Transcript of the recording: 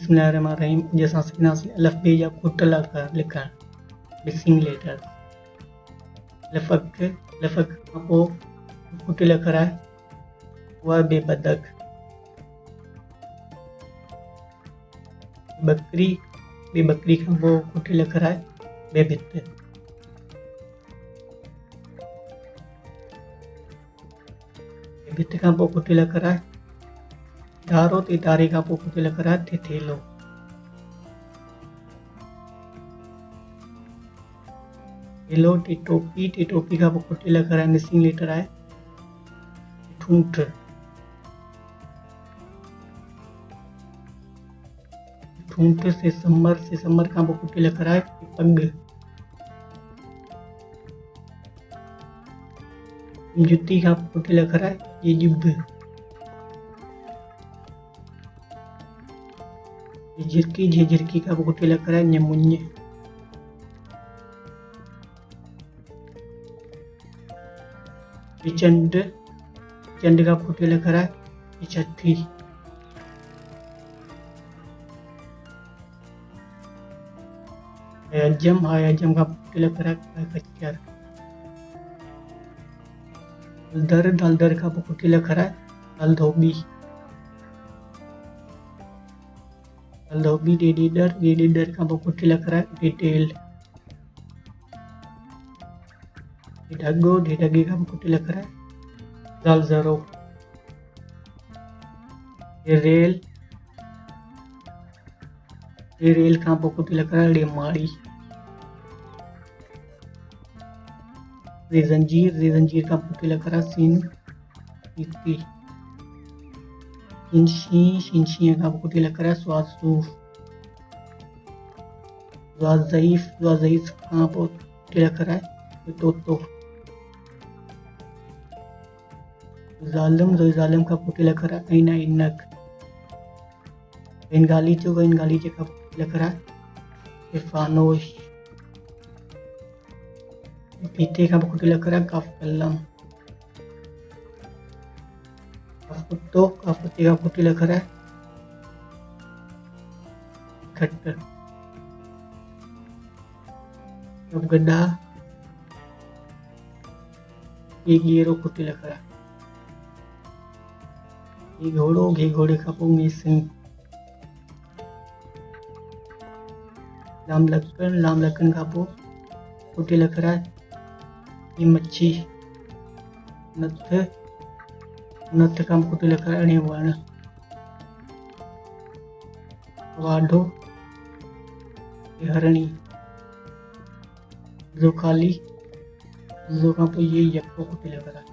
बिस्मिल्लाहिर्रहमानिर्रहीम जैसा सीना से अल्फ बे या कुटला का लिखा मिसिंग लेटर लफक लफक आपो कुटला करा व बेबदक बकरी बेबकरी का वो कुटला करा बेबित बेबित का वो कुटला करा दारो ते दारे का वो कुटला करा थेलो हेलो टी टोपी का वो कुटला करा मिसिंग लेटर है ठूंठ ठूंठ से समर का वो कुटला करा है पग जुत्ती का कुटला करा है ये जुब झिरकी का वो कुटला करा है न्यमुन्य चंड का कुटला करा है छठी हयाजम का कुटला करा है कच्चर दलदर का वो कुटला करा है दलधोबी डेडीडर का वो कुटला करा है डिटेल ढगे का वो कुटला करा है ज़रो रेल का वो कुटला करा है माड़ी जंजीर का कुटला करा सीन इतनी शिंशी का वो कुटला करा स्वासूफ ज़ईफ का वो कुटला करा है तो जालिम का कुटला करा ऐना इन्नक बंगाली का कुटला करा फानोश पीते का कुटला करा काफकल्लम काफुत्ते का कुटला करा खट्ट गड्ढा ये गेरो कुटला करा ये घोड़े का वो मिसिंग लाम लक्कन का वो कुटला करा ये मच्छी नथ का कुटला करा वर्ण वाढो ये हरणी जो खाली जो का तो ये यक्को कुटला करा